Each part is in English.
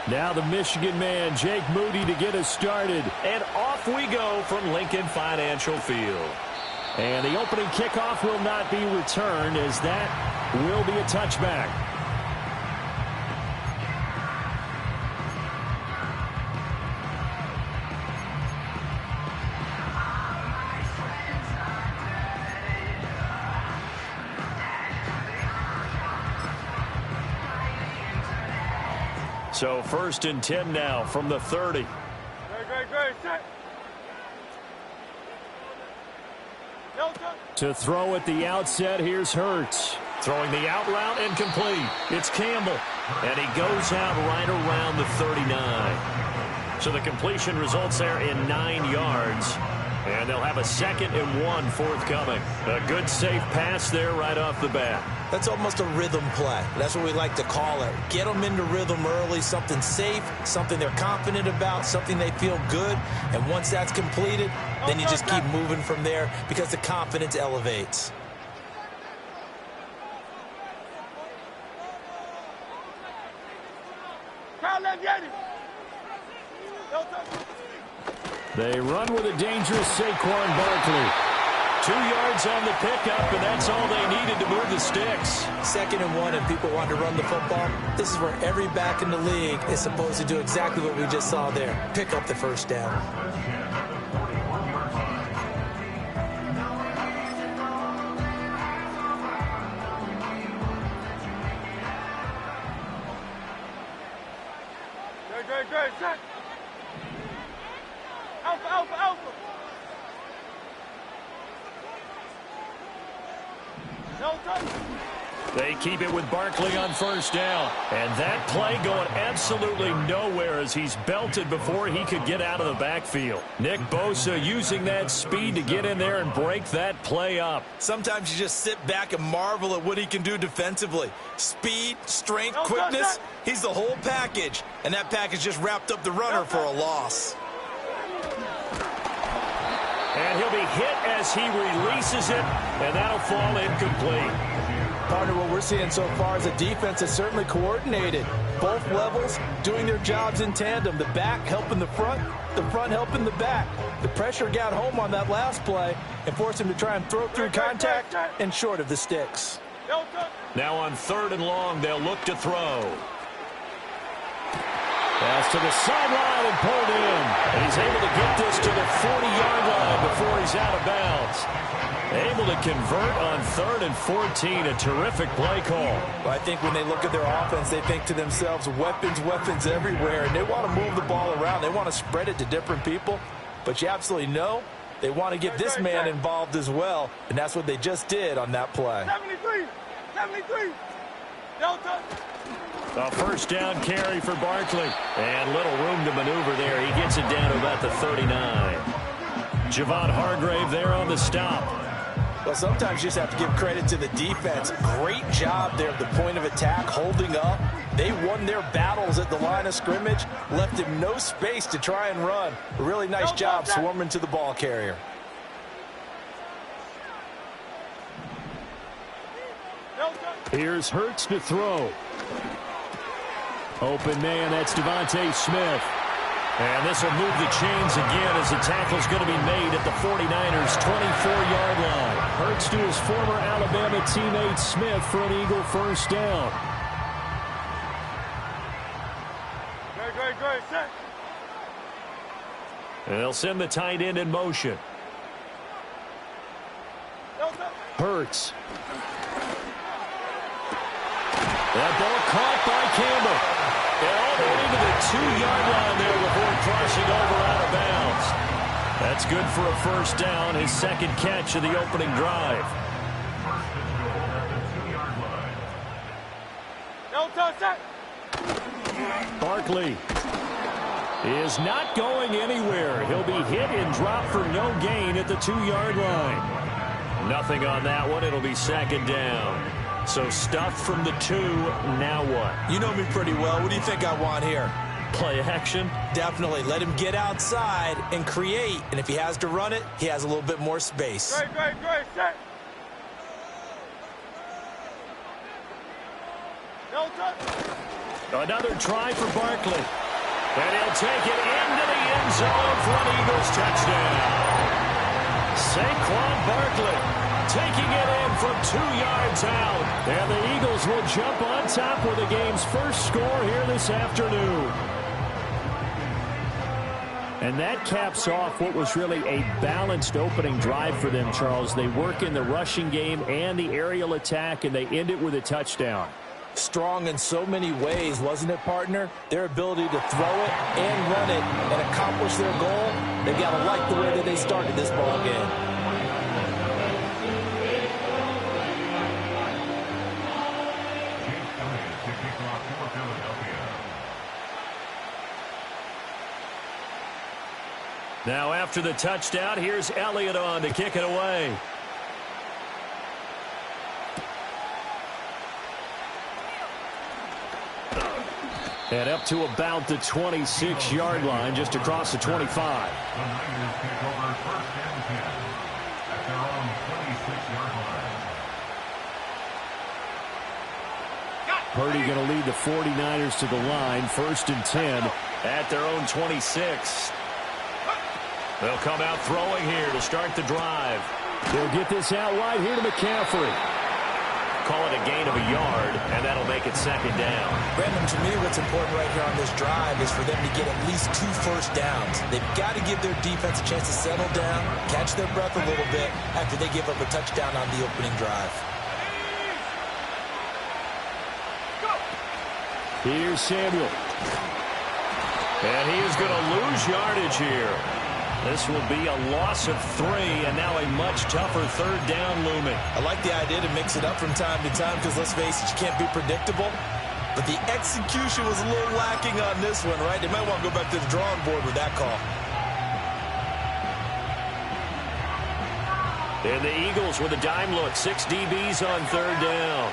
Now the Michigan man, Jake Moody, to get us started. And off we go from Lincoln Financial Field. And the opening kickoff will not be returned, as that will be a touchback. So 1st and 10 now from the 30. Great. Set. To throw at the outset, here's Hurts. Throwing the out route incomplete. It's Campbell. And he goes out right around the 39. So the completion results there in 9 yards. And they'll have a 2nd and 1 forthcoming. A good safe pass there right off the bat. That's almost a rhythm play. That's what we like to call it. Get them into rhythm early, something safe, something they're confident about, something they feel good. And once that's completed, then you just keep moving from there because the confidence elevates. They run with a dangerous Saquon Barkley. 2 yards on the pickup, and that's all they needed to move the sticks. 2nd and 1, and people want to run the football. This is where every back in the league is supposed to do exactly what we just saw there. Pick up the first down. Great. Set. Alpha. They keep it with Barkley on 1st down. And that play going absolutely nowhere as he's belted before he could get out of the backfield. Nick Bosa using that speed to get in there and break that play up. Sometimes you just sit back and marvel at what he can do defensively. Speed, strength, quickness, he's the whole package. And that package just wrapped up the runner for a loss. And he'll be hit as he releases it, and that'll fall incomplete. Partner, what we're seeing so far is a defense that's certainly coordinated. Both levels doing their jobs in tandem. The back helping the front helping the back. The pressure got home on that last play and forced him to try and throw through contact and short of the sticks. Now on 3rd and long, they'll look to throw. Pass to the sideline and pulled in. And he's able to get this to the 40-yard line before he's out of bounds. Able to convert on 3rd and 14. A terrific play call. Well, I think when they look at their offense, they think to themselves, weapons everywhere. And they want to move the ball around. They want to spread it to different people. But you absolutely know they want to get this man involved as well. And that's what they just did on that play. 73. Delta. A 1st down carry for Barkley. And little room to maneuver there. He gets it down to about the 39. Javon Hargrave there on the stop. Well, sometimes you just have to give credit to the defense. Great job there at the point of attack, holding up. They won their battles at the line of scrimmage, left him no space to try and run. A really nice job swarming to the ball carrier. Here's Hurts to throw. Open man, that's Devontae Smith. And this will move the chains again as the tackle's going to be made at the 49ers' 24-yard line. Hurts to his former Alabama teammate Smith for an Eagle 1st down. Great. Set. And they'll send the tight end in motion. Hurts. That ball caught by Campbell. And all the way to the 2-yard line there before crossing over out of bounds. That's good for a 1st down, his 2nd catch of the opening drive. Barkley is not going anywhere. He'll be hit and dropped for no gain at the 2-yard line. Nothing on that one. It'll be 2nd down. So stuff from the 2. Now what? You know me pretty well. What do you think I want here? Play action? Definitely. Let him get outside and create. And if he has to run it, he has a little bit more space. Great. Set. Another try for Barkley. And he'll take it into the end zone for an Eagles touchdown. Saquon Barkley taking it in from 2 yards out. And the Eagles will jump on top with the game's first score here this afternoon. And that caps off what was really a balanced opening drive for them, Charles. They work in the rushing game and the aerial attack, and they end it with a touchdown. Strong in so many ways, wasn't it, partner? Their ability to throw it and run it and accomplish their goal, they got to like the way that they started this ball game. Now after the touchdown, here's Elliott on to kick it away. And up to about the 26-yard line, just across the 25. Purdy going to lead the 49ers to the line, 1st and 10 at their own 26. They'll come out throwing here to start the drive. They'll get this out wide here to McCaffrey. Call it a gain of a yard, and that'll make it 2nd down. Brandon, to me, what's important right here on this drive is for them to get at least 2 first downs. They've got to give their defense a chance to settle down, catch their breath a little bit after they give up a touchdown on the opening drive. Here's Samuel. And he is going to lose yardage here. This will be a loss of 3, and now a much tougher 3rd down looming. I like the idea to mix it up from time to time because, let's face it, you can't be predictable. But the execution was a little lacking on this one, right? They might want to go back to the drawing board with that call. And the Eagles with a dime look. 6 DBs on 3rd down.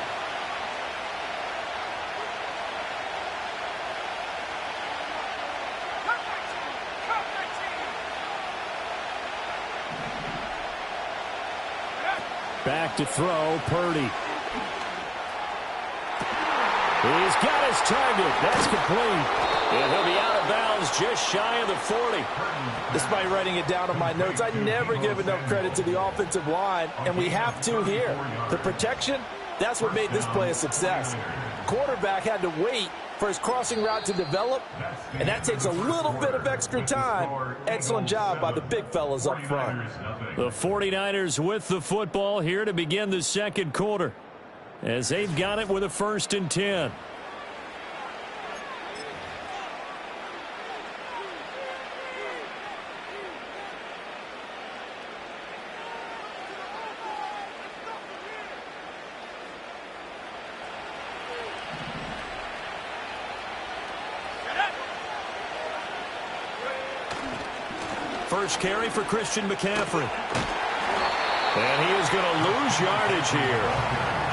Back to throw, Purdy. He's got his target. That's complete. And he'll be out of bounds just shy of the 40. Despite writing it down on my notes, I never give enough credit to the offensive line, and we have to here. The protection, that's what made this play a success. Quarterback had to wait for his crossing route to develop, and that takes a little bit of extra time. Excellent job by the big fellas up front. The 49ers with the football here to begin the 2nd quarter, as they've got it with a 1st and 10. First carry for Christian McCaffrey. And he is going to lose yardage here.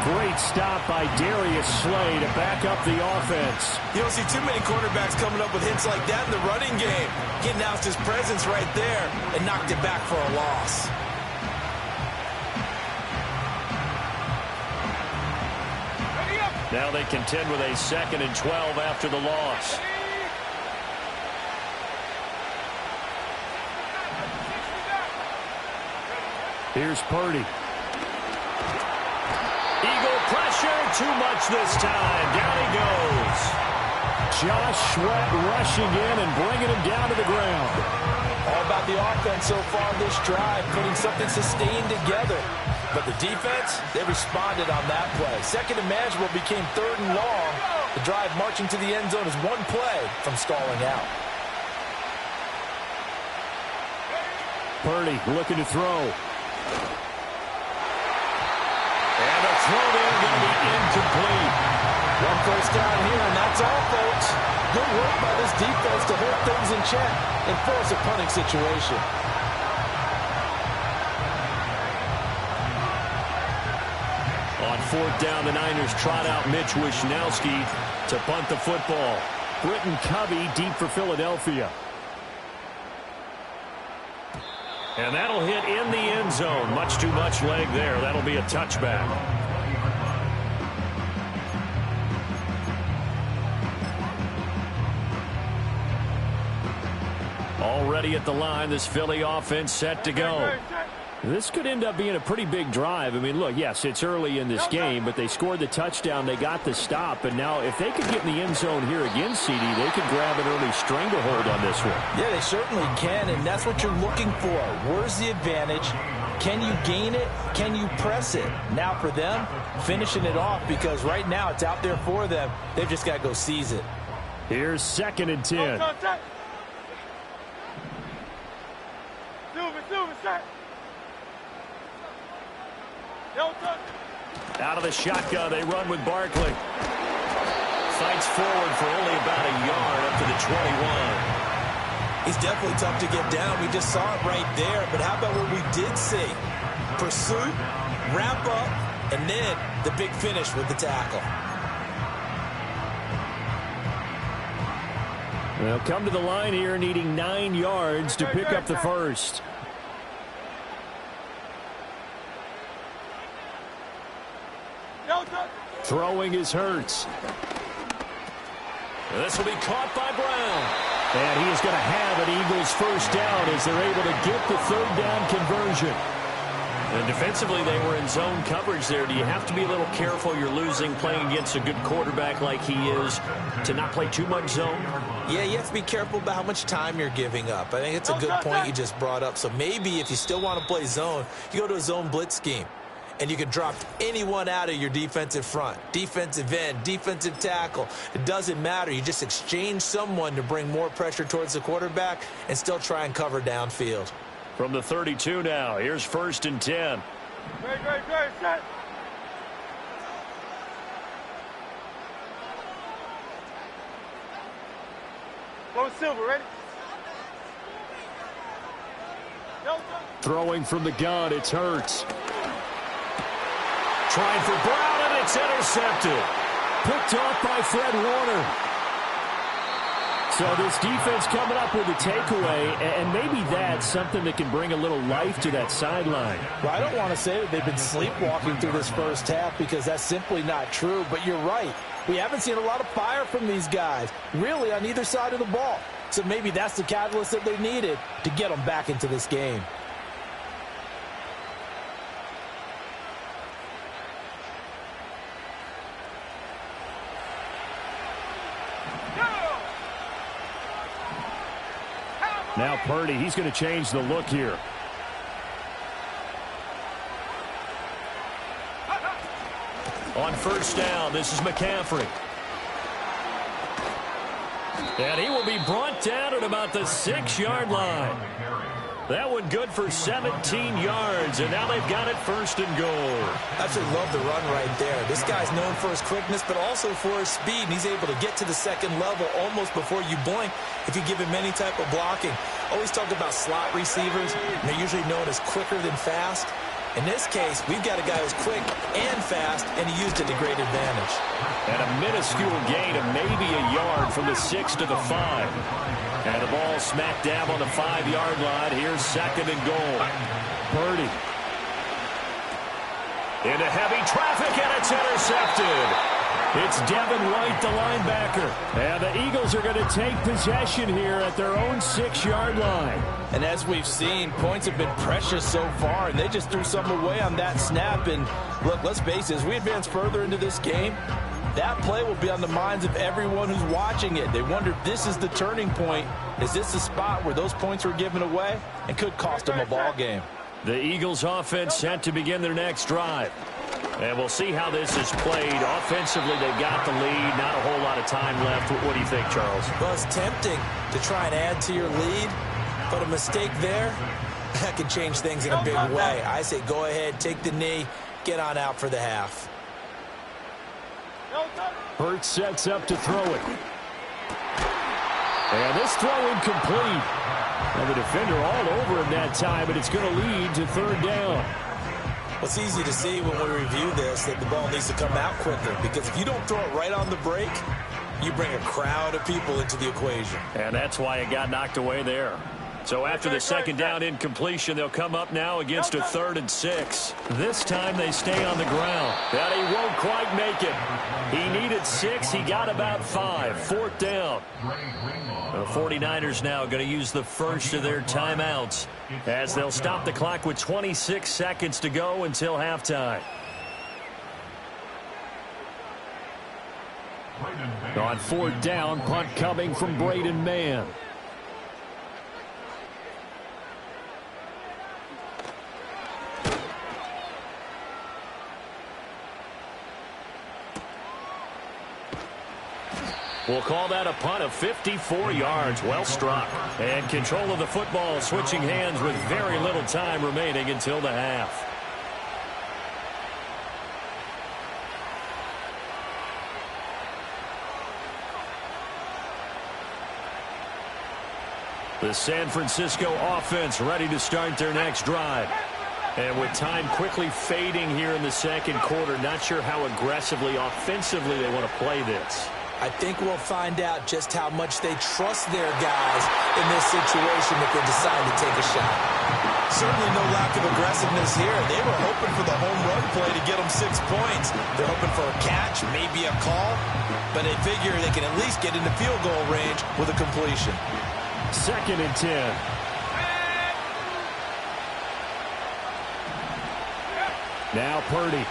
Great stop by Darius Slay to back up the offense. You don't see too many quarterbacks coming up with hits like that in the running game. He announced his presence right there and knocked it back for a loss. Now they contend with a 2nd and 12 after the loss. Here's Purdy. Eagle pressure, too much this time. Down he goes. Josh Sweat rushing in and bringing him down to the ground. All about the offense so far this drive, putting something sustained together. But the defense, they responded on that play. 2nd and manageable became 3rd and long. The drive marching to the end zone is one play from stalling out. Purdy looking to throw. And the throw there going to be incomplete. 1 first down here, and that's all, folks. Good work by this defense to hold things in check and force a punting situation. On 4th down, the Niners trot out Mitch Wishnowski to punt the football. Britton Covey deep for Philadelphia. And that'll hit in the end zone. Much too much leg there. That'll be a touchback. Already at the line, this Philly offense set to go. This could end up being a pretty big drive. I mean, look, yes, it's early in this game, but they scored the touchdown. They got the stop. And now if they could get in the end zone here again, CD, they could grab an early stranglehold on this one. Yeah, they certainly can, and that's what you're looking for. Where's the advantage? Can you gain it? Can you press it? Now for them, finishing it off, because right now it's out there for them. They've just got to go seize it. Here's 2nd and 10. Out of the shotgun, they run with Barkley. Fights forward for only about a yard up to the 21. He's definitely tough to get down. We just saw it right there. But how about what we did see? Pursuit, wrap up, and then the big finish with the tackle. They'll come to the line here needing 9 yards to pick up the first. Throwing is Hurts. This will be caught by Brown. And he is going to have an Eagles first down as they're able to get the 3rd down conversion. And defensively, they were in zone coverage there. Do you have to be a little careful? You're losing playing against a good quarterback like he is to not play too much zone? Yeah, you have to be careful about how much time you're giving up. I think it's a good point you just brought up. So maybe if you still want to play zone, you go to a zone blitz scheme. And you can drop anyone out of your defensive front, defensive end, defensive tackle. It doesn't matter. You just exchange someone to bring more pressure towards the quarterback and still try and cover downfield. From the 32 now, here's 1st and 10. Great, set. Go Silver, ready? Throwing from the gun, it's Hurts. Trying for Brown, and it's intercepted. Picked off by Fred Warner. So this defense coming up with a takeaway, and maybe that's something that can bring a little life to that sideline. Well, I don't want to say that they've been sleepwalking through this first half because that's simply not true, but you're right. We haven't seen a lot of fire from these guys, really, on either side of the ball. So maybe that's the catalyst that they needed to get them back into this game. Now Purdy, he's going to change the look here. On 1st down, this is McCaffrey. And he will be brought down at about the 6-yard line. That one good for 17 yards, and now they've got it 1st and goal. I actually love the run right there. This guy's known for his quickness, but also for his speed, and he's able to get to the 2nd level almost before you blink if you give him any type of blocking. Always talk about slot receivers, and they're usually known as quicker than fast. In this case, we've got a guy who's quick and fast, and he used it to great advantage. And a minuscule gain of maybe a yard from the 6 to the 5. And the ball smack dab on the 5-yard line. Here's 2nd and goal. Purdy. Into heavy traffic, and it's intercepted. It's Devin White, the linebacker. And the Eagles are going to take possession here at their own 6-yard line. And as we've seen, points have been precious so far, and they just threw some away on that snap. And look, let's face it, as we advance further into this game, that play will be on the minds of everyone who's watching it. They wonder if this is the turning point. Is this the spot where those points were given away and could cost them a ball game? The Eagles offense set to begin their next drive. And we'll see how this is played. Offensively, they've got the lead. Not a whole lot of time left. What do you think, Charles? Well, it's tempting to try and add to your lead, but a mistake there, that can change things in a big way. I say go ahead, take the knee, get on out for the half. Hurts sets up to throw it. And this throw incomplete. And the defender all over him that time, but it's going to lead to 3rd down. Well, it's easy to see when we review this that the ball needs to come out quicker, because if you don't throw it right on the break, you bring a crowd of people into the equation. And that's why it got knocked away there. So after the second down incompletion, they'll come up now against a 3rd and 6. This time they stay on the ground. And he won't quite make it. He needed 6. He got about 5. 4th down. The 49ers now going to use the first of their timeouts as they'll stop the clock with 26 seconds to go until halftime. On 4th down, punt coming from Braden Mann. We'll call that a punt of 54 yards. Well struck. And control of the football switching hands with very little time remaining until the half. The San Francisco offense ready to start their next drive. And with time quickly fading here in the second quarter, not sure how aggressively, offensively they want to play this. I think we'll find out just how much they trust their guys in this situation if they decide to take a shot. Certainly no lack of aggressiveness here. They were hoping for the home run play to get them 6 points. They're hoping for a catch, maybe a call, but they figure they can at least get into field goal range with a completion. 2nd and 10. Now Purdy.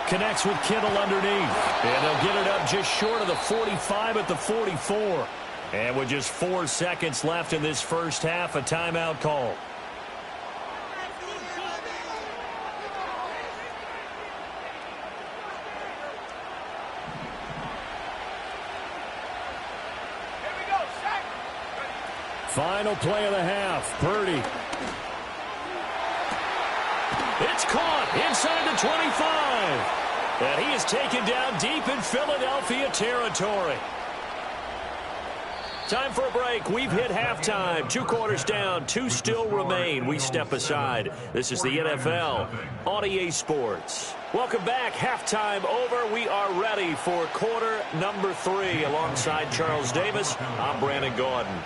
Connects with Kittle underneath. And they'll get it up just short of the 45 at the 44. And with just 4 seconds left in this first half, a timeout call. Final play of the half. Purdy. It's caught inside the 25. And he is taken down deep in Philadelphia territory. Time for a break. We've hit halftime. 2 quarters down. 2 still remain. We step aside. This is the NFL on EA Sports. Welcome back. Halftime over. We are ready for quarter number 3. Alongside Charles Davis, I'm Brandon Gordon.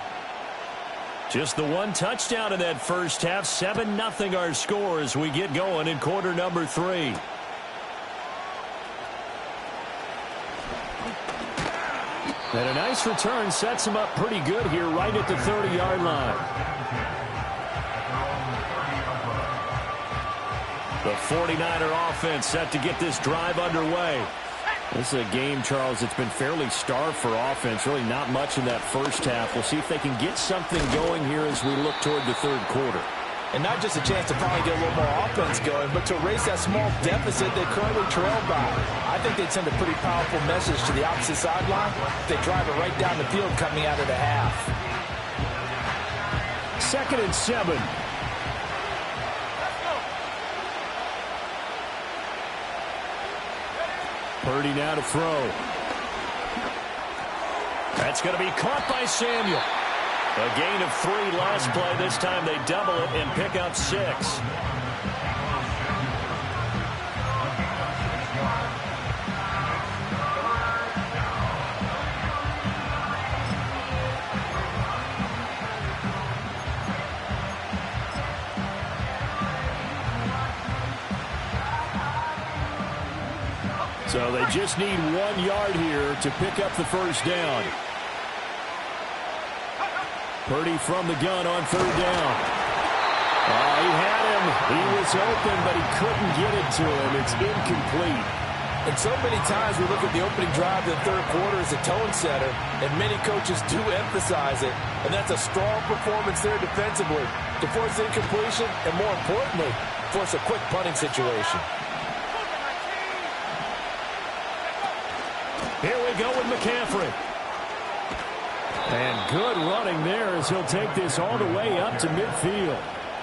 Just the 1 touchdown in that first half. 7-0 our score as we get going in quarter number 3. And a nice return sets him up pretty good here right at the 30-yard line. The 49er offense set to get this drive underway. This is a game, Charles, it's been fairly starved for offense. Really not much in that first half. We'll see if they can get something going here as we look toward the third quarter. And not just a chance to finally get a little more offense going, but to erase that small deficit they currently trail by. I think they'd send a pretty powerful message to the opposite sideline if they drive it right down the field coming out of the half. 2nd and 7. Purdy now to throw. That's going to be caught by Samuel. A gain of 3 last play. This time they double it and pick up 6. So they just need 1 yard here to pick up the first down. Purdy from the gun on 3rd down. He had him. He was open, but he couldn't get it to him. It's incomplete. And so many times we look at the opening drive of the third quarter as a tone setter, and many coaches do emphasize it. And that's a strong performance there defensively to force incompletion and, more importantly, force a quick punting situation. Here we go with McCaffrey. And good running there as he'll take this all the way up to midfield.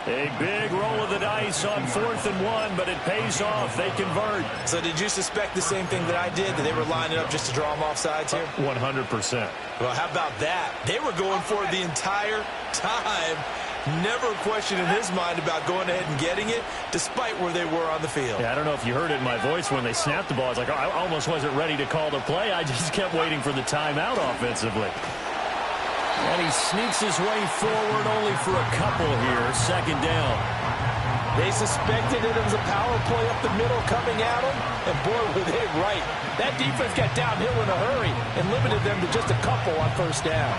A big roll of the dice on 4th and 1, but it pays off. They convert. So did you suspect the same thing that I did, that they were lining up just to draw them off sides here? 100%. Well, how about that? They were going for it the entire time. Never a question in his mind about going ahead and getting it, despite where they were on the field. Yeah, I don't know if you heard it in my voice when they snapped the ball. I was like, I almost wasn't ready to call the play. I just kept waiting for the timeout offensively. And he sneaks his way forward only for a couple here. Second down. They suspected it was a power play up the middle coming at them, and boy, were they right. That defense got downhill in a hurry and limited them to just a couple on first down.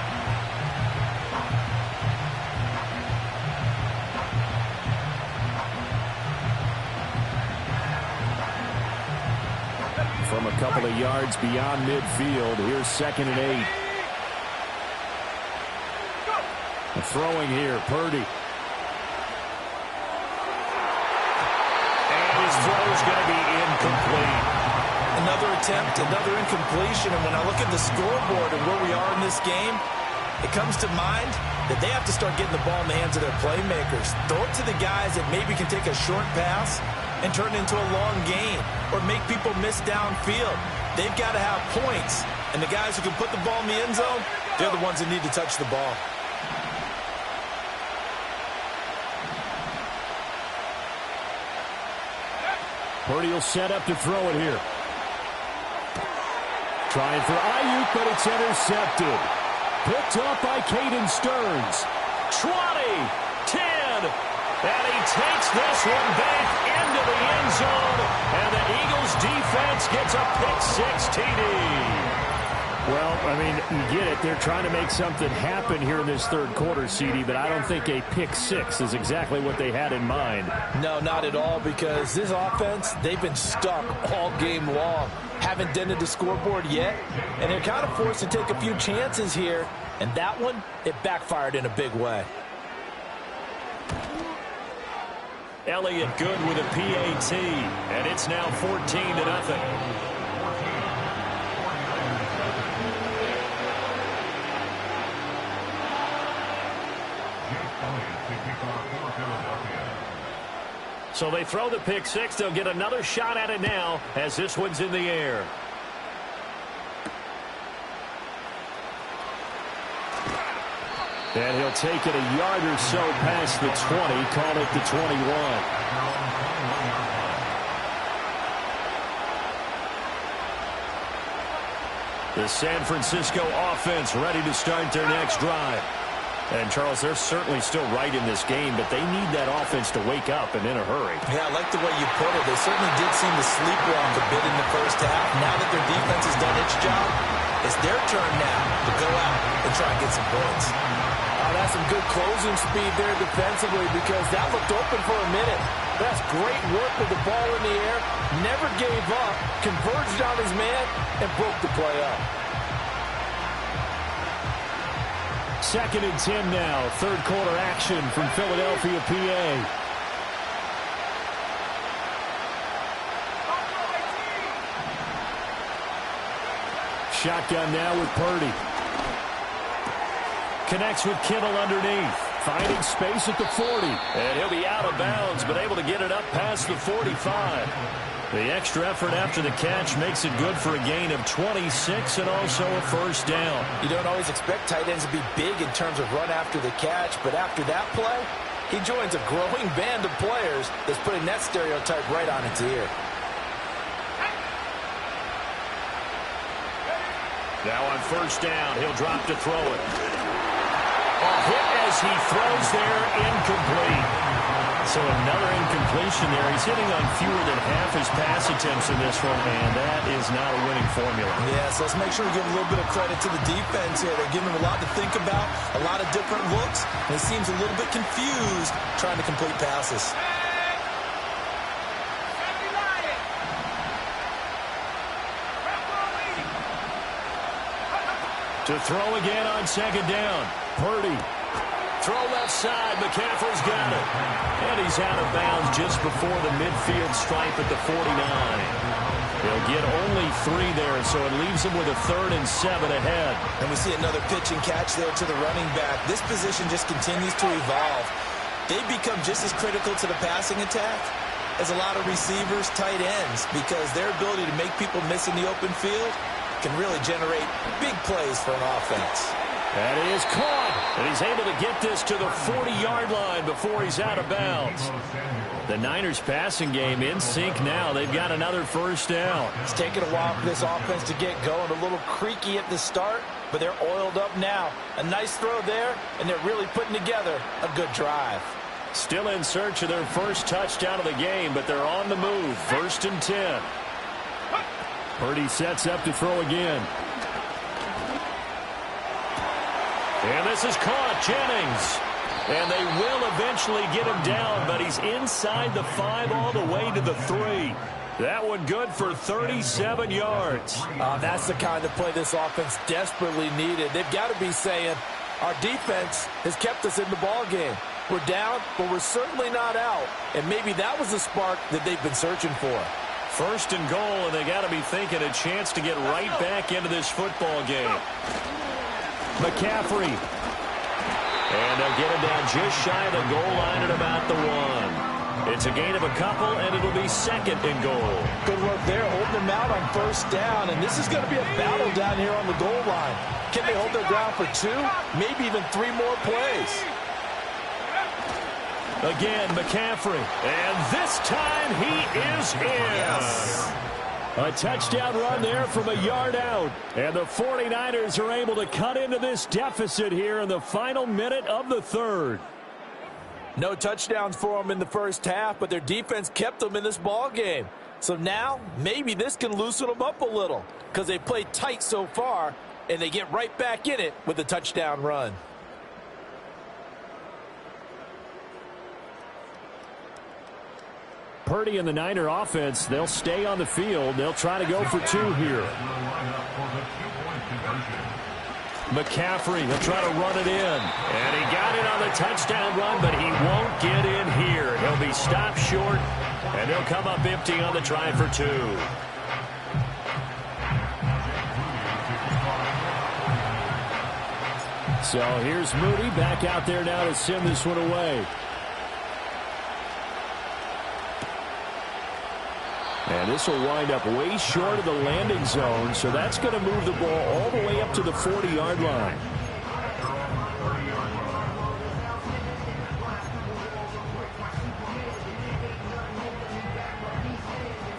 From a couple of yards beyond midfield, here's 2nd and 8. Throwing here, Purdy. And his throw is going to be incomplete. Another attempt, another incompletion, and when I look at the scoreboard and where we are in this game, it comes to mind that they have to start getting the ball in the hands of their playmakers. Throw it to the guys that maybe can take a short pass and turn it into a long gain or make people miss downfield. They've got to have points, and the guys who can put the ball in the end zone, they're the ones that need to touch the ball. Purdy will set up to throw it here. Trying for Ayuk, but it's intercepted. Picked up by Caden Stearns. 20, 10, and he takes this one back into the end zone, and the Eagles defense gets a pick-6 TD. Well, I mean, you get it. They're trying to make something happen here in this third quarter, CD, but I don't think a pick-6 is exactly what they had in mind. No, not at all, because this offense, they've been stuck all game long. Haven't dented the scoreboard yet, and they're kind of forced to take a few chances here, and that one, it backfired in a big way. Elliott good with a PAT, and it's now 14-0. So they throw the pick-6. They'll get another shot at it now as this one's in the air. And he'll take it a yard or so past the 20, call it the 21. The San Francisco offense ready to start their next drive. And, Charles, they're certainly still right in this game, but they need that offense to wake up and in a hurry. Yeah, I like the way you put it. They certainly did seem to sleepwalk a bit in the first half. Now that their defense has done its job, it's their turn now to go out and try and get some points. Oh, that's some good closing speed there defensively, because that looked open for a minute. That's great work with the ball in the air. Never gave up, converged on his man, and broke the play up. 2nd and 10 now. Third quarter action from Philadelphia, PA. Shotgun now with Purdy. Connects with Kittle underneath. Finding space at the 40. And he'll be out of bounds, but able to get it up past the 45. The extra effort after the catch makes it good for a gain of 26 and also a first down. You don't always expect tight ends to be big in terms of run after the catch, but after that play, he joins a growing band of players that's putting that stereotype right on its ear. Now on first down, he'll drop to throw it. A hit as he throws there, incomplete. So another incompletion there. He's hitting on fewer than half his pass attempts in this one, and that is not a winning formula. Yeah, so let's make sure we give a little bit of credit to the defense here. They're giving him a lot to think about, a lot of different looks, and he seems a little bit confused trying to complete passes. To throw again on second down. Purdy. Throw left side. McCaffrey's got it. And he's out of bounds just before the midfield stripe at the 49. He'll get only 3 there, so it leaves him with a 3rd and 7 ahead. And we see another pitch and catch there to the running back. This position just continues to evolve. They become just as critical to the passing attack as a lot of receivers, tight ends, because their ability to make people miss in the open field can really generate big plays for an offense. That is caught, and he's able to get this to the 40-yard line before he's out of bounds. The Niners passing game in sync now. They've got another first down. It's taken a while for this offense to get going. A little creaky at the start, but they're oiled up now. A nice throw there, and they're really putting together a good drive. Still in search of their first touchdown of the game, but they're on the move. 1st and 10. Purdy sets up to throw again. And this is caught. Jennings. And they will eventually get him down, but he's inside the 5 all the way to the 3. That one good for 37 yards. That's the kind of play this offense desperately needed. They've got to be saying, our defense has kept us in the ball game. We're down, but we're certainly not out. And maybe that was the spark that they've been searching for. 1st and goal, and they got to be thinking a chance to get right back into this football game. McCaffrey. And they'll get him down just shy of the goal line at about the 1. It's a gain of a couple, and it'll be 2nd and goal. Good work there, holding them out on 1st down. And this is going to be a battle down here on the goal line. Can they hold their ground for 2? Maybe even 3 more plays. Again, McCaffrey. And this time he is in. Yes. A touchdown run there from a yard out. And the 49ers are able to cut into this deficit here in the final minute of the 3rd. No touchdowns for them in the first half, but their defense kept them in this ball game. So now, maybe this can loosen them up a little because they played tight so far, and they get right back in it with a touchdown run. Purdy and the Niner offense, they'll stay on the field. They'll try to go for 2 here. McCaffrey, he'll try to run it in. And he got it on the touchdown run, but he won't get in here. He'll be stopped short, and they'll come up empty on the try for 2. So here's Moody back out there now to send this one away. And this will wind up way short of the landing zone, so that's going to move the ball all the way up to the 40-yard line.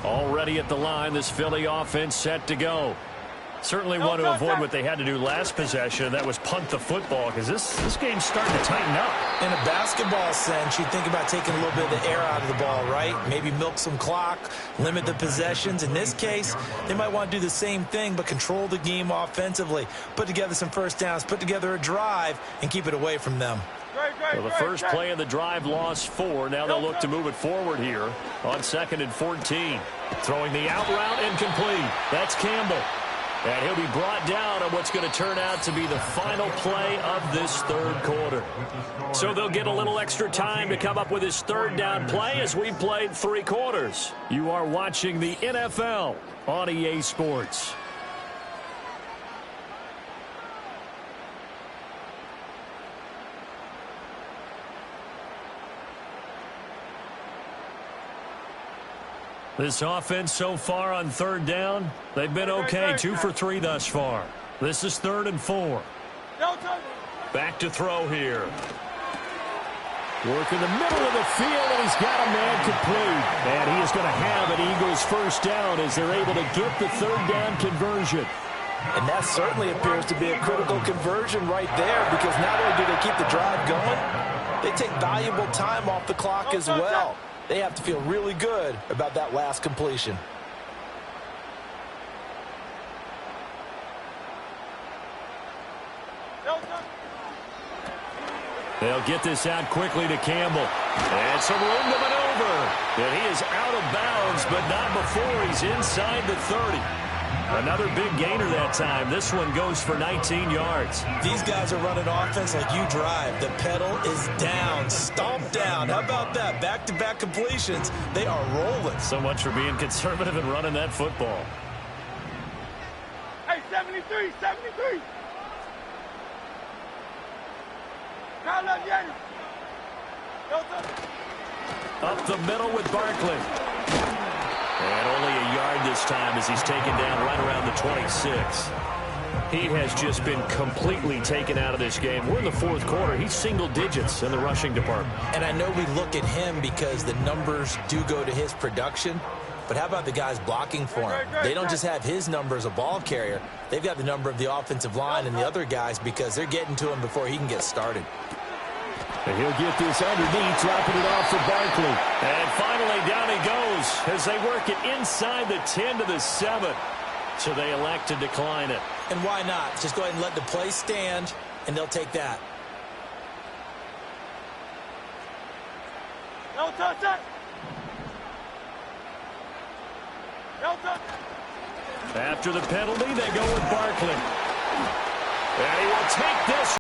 Already at the line, this Philly offense set to go. Certainly want to avoid what they had to do last possession. That was punt the football, because this game's starting to tighten up. In a basketball sense, you think about taking a little bit of the air out of the ball, right? Maybe milk some clock, limit the possessions. In this case, they might want to do the same thing, but control the game offensively. Put together some first downs, put together a drive, and keep it away from them. Well, the first play of the drive lost 4. Now they'll look to move it forward here on 2nd and 14. Throwing the out route incomplete. That's Campbell. And he'll be brought down on what's going to turn out to be the final play of this 3rd quarter. So they'll get a little extra time to come up with his 3rd down play as we've played 3 quarters. You are watching the NFL on EA Sports. This offense so far on 3rd down, they've been okay. 2 for 3 thus far. This is 3rd and 4. Back to throw here. Work in the middle of the field, and he's got a man complete. And he is going to have an Eagles first down as they're able to get the 3rd down conversion. And that certainly appears to be a critical conversion right there, because not only do they keep the drive going, they take valuable time off the clock as well. They have to feel really good about that last completion. They'll get this out quickly to Campbell. And some room to maneuver. And he is out of bounds, but not before he's inside the 30. Another big gainer that time. This one goes for 19 yards. These guys are running offense like you drive. The pedal is down, stomped down. How about that? Back-to-back completions. They are rolling. So much for being conservative and running that football. Hey, 73, 73. Up the middle with Barkley. And only a yard this time as he's taken down right around the 26. He has just been completely taken out of this game. We're in the fourth quarter. He's single digits in the rushing department. And I know we look at him because the numbers do go to his production. But how about the guys blocking for him? They don't just have his number as a ball carrier. They've got the number of the offensive line and the other guys because they're getting to him before he can get started. And he'll get this underneath, dropping it off for Barkley. And finally, down he goes as they work it inside the 10 to the 7. So they elect to decline it. And why not? Just go ahead and let the play stand, and they'll take that. No touch it. No touch. After the penalty, they go with Barkley. And he will take this